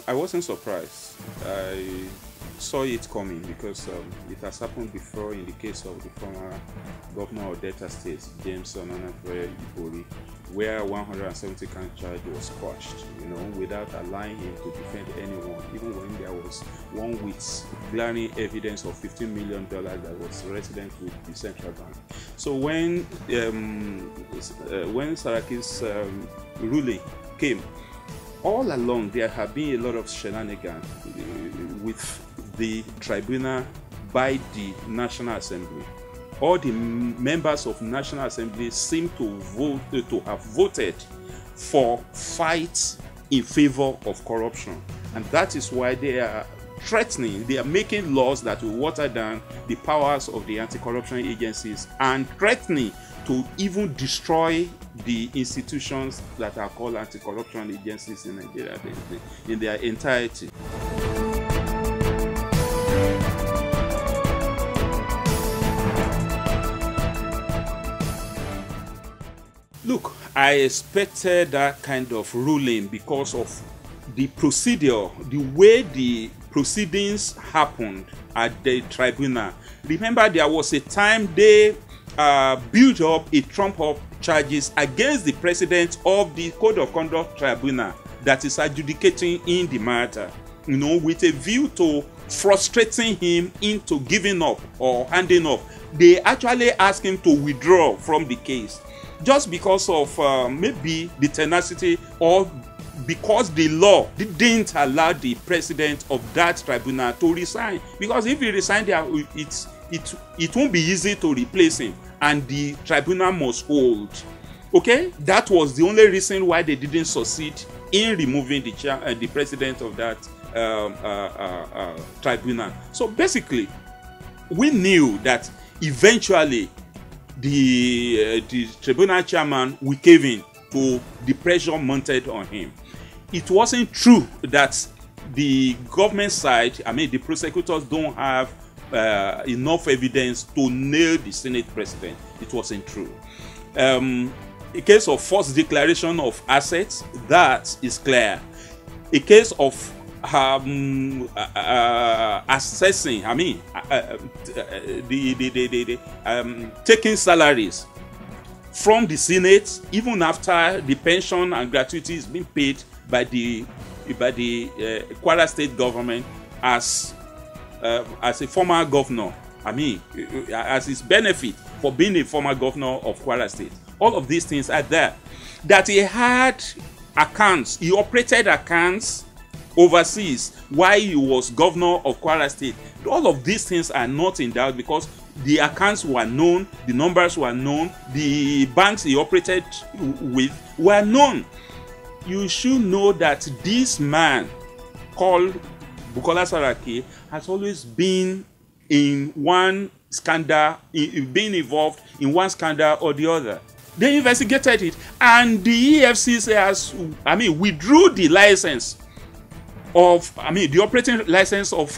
I wasn't surprised. I saw it coming because it has happened before in the case of the former governor of Delta State, James Onanafre Ibori, where 170 count charge was quashed, without allowing him to defend anyone, even when there was one with glaring evidence of $15 million that was resident with the central bank. So when Saraki's ruling came, all along there have been a lot of shenanigans with the tribunal by the National Assembly. All the members of National Assembly seem to have voted for fights in favor of corruption, and that is why they are making laws that will water down the powers of the anti-corruption agencies and threatening to even destroy the institutions that are called anti-corruption agencies in Nigeria in their entirety. Look, I expected that kind of ruling because of the procedure, the way the proceedings happened at the tribunal. Remember, there was a time they built up a trump-up charges against the president of the Code of Conduct Tribunal that is adjudicating in the matter, with a view to frustrating him into giving up or handing up. They actually asked him to withdraw from the case just because of maybe the tenacity, or because the law didn't allow the president of that tribunal to resign. Because if he resigned, it won't be easy to replace him, and the tribunal must hold. Okay, that was the only reason why they didn't succeed in removing the president of that tribunal. So basically, we knew that eventually the tribunal chairman will cave in to the pressure mounted on him. It wasn't true that the government side, the prosecutors don't have enough evidence to nail the Senate president. It wasn't true. A case of false declaration of assets, that is clear. A case of assessing, taking salaries from the Senate even after the pension and gratuity is being paid by the Kwara State government as a former governor, as his benefit for being a former governor of Kwara State. All of these things are there. That he had accounts, he operated accounts overseas while he was governor of Kwara State. All of these things are not in doubt because the accounts were known, the numbers were known, the banks he operated with were known. You should know that this man called Bukola Saraki has always been in one scandal, being involved in one scandal or the other. They investigated it, and the EFCC withdrew the license of, the operating license of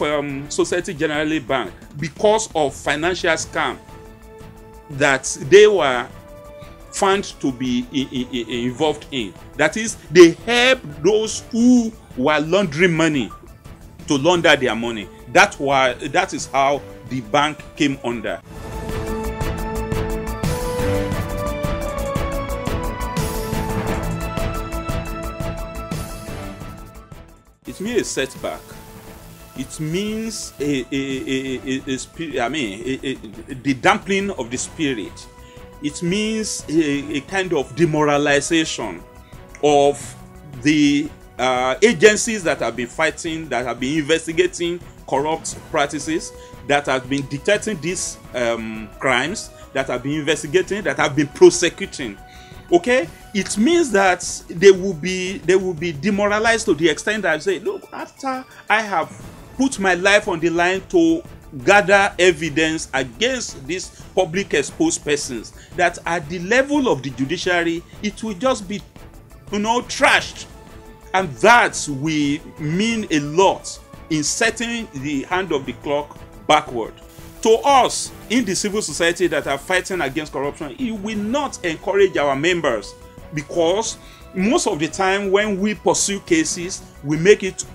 Society Generale Bank because of financial scam that they were found to be involved in. That is, they helped those who were laundering money to launder their money. That is how the bank came under. It means a setback. It means the dampening of the spirit. It means a kind of demoralization of the agencies that have been fighting, that have been investigating corrupt practices, that have been detecting these crimes, that have been investigating, that have been prosecuting. Okay, it means that they will be demoralized to the extent that I say, look, after I have put my life on the line to gather evidence against these public exposed persons, that at the level of the judiciary, it will just be, trashed. And that will mean a lot in setting the hand of the clock backward. To us in the civil society that are fighting against corruption, it will not encourage our members, because most of the time when we pursue cases, we make it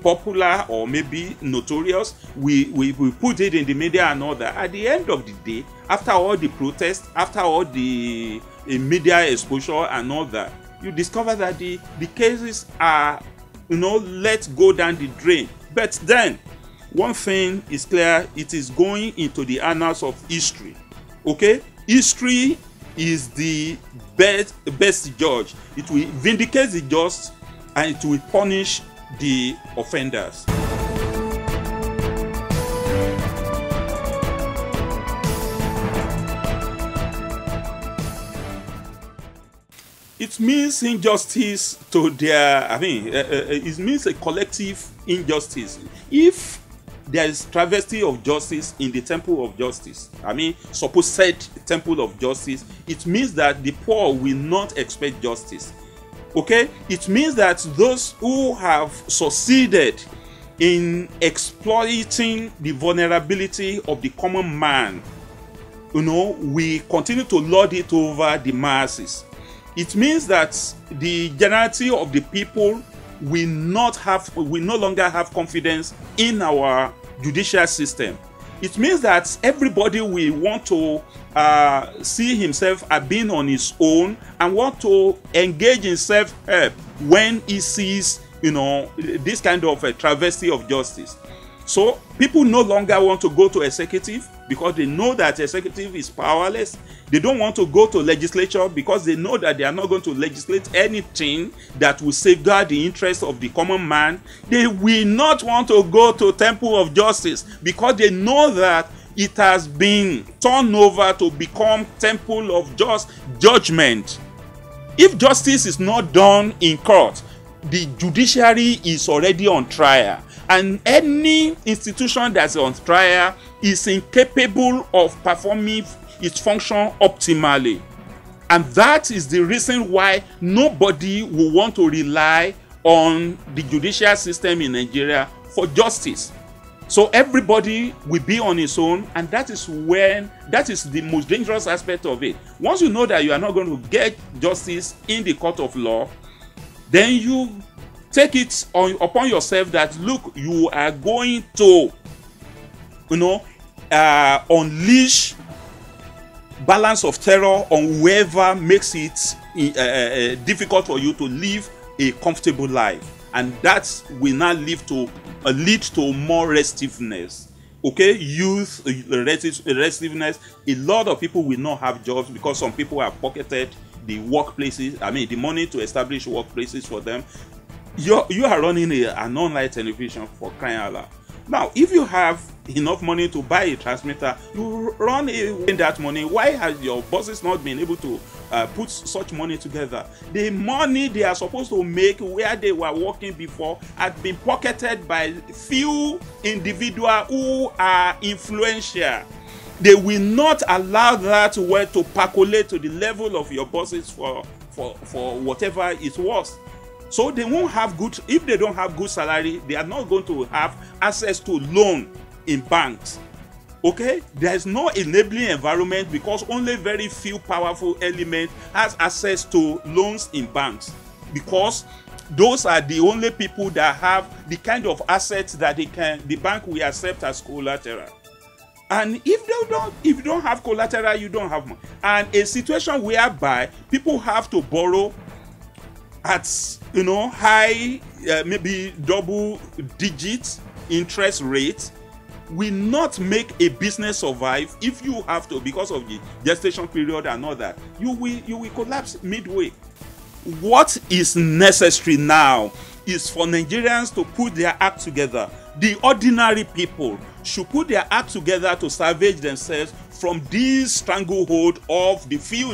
popular or maybe notorious. We put it in the media and all that. At the end of the day, after all the protests, after all the media exposure and all that, you discover that the cases are, let go down the drain. But then, one thing is clear: it is going into the annals of history. Okay, history is the best judge. It will vindicate the just and it will punish the offenders. It means injustice to their, it means a collective injustice. If there is travesty of justice in the temple of justice, supposed temple of justice, it means that the poor will not expect justice. Okay? It means that those who have succeeded in exploiting the vulnerability of the common man, we continue to lord it over the masses. It means that the generality of the people will no longer have confidence in our judicial system. It means that everybody will want to see himself as being on his own and want to engage in self-help when he sees, this kind of a travesty of justice. So people no longer want to go to executive because they know that executive is powerless. They don't want to go to legislature because they know that they are not going to legislate anything that will safeguard the interests of the common man. They will not want to go to temple of justice because they know that it has been turned over to become temple of judgment. If justice is not done in court, the judiciary is already on trial. And any institution that's on trial is incapable of performing its function optimally. And that is the reason why nobody will want to rely on the judicial system in Nigeria for justice. So everybody will be on his own, and that is the most dangerous aspect of it. Once you know that you are not going to get justice in the court of law, then you take it upon yourself that, look, you are going to, unleash balance of terror on whoever makes it difficult for you to live a comfortable life, and that will now lead to more restiveness. Okay, youth restiveness. A lot of people will not have jobs because some people have pocketed the workplaces. The money to establish workplaces for them. You are running an online television, for crying out loud. Now, if you have enough money to buy a transmitter, you run in that money. Why has your bosses not been able to put such money together? The money they are supposed to make where they were working before had been pocketed by few individuals who are influential. They will not allow that word to percolate to the level of your bosses for whatever it was. So they won't have good, if they don't have good salary, they are not going to have access to loan in banks. Okay, there is no enabling environment because only very few powerful elements has access to loans in banks, because those are the only people that have the kind of assets that the bank will accept as collateral. And if you don't have collateral, you don't have money. And a situation whereby people have to borrow at high, maybe double digit interest rate will not make a business survive. If you have to, because of the gestation period and all that, you will collapse midway. What is necessary now is for Nigerians to put their act together. The ordinary people should put their act together to salvage themselves from this stranglehold of the few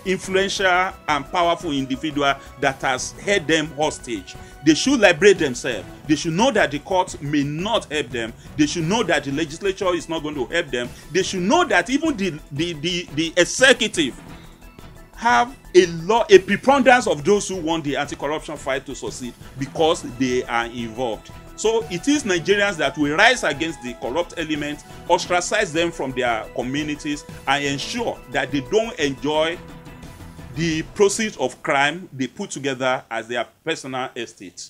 influential and powerful individual that has held them hostage. They should liberate themselves. They should know that the court may not help them. They should know that the legislature is not going to help them. They should know that even the executive have a preponderance of those who want the anti-corruption fight to succeed because they are involved. So it is Nigerians that will rise against the corrupt elements, ostracize them from their communities, and ensure that they don't enjoy the proceeds of crime they put together as their personal estate.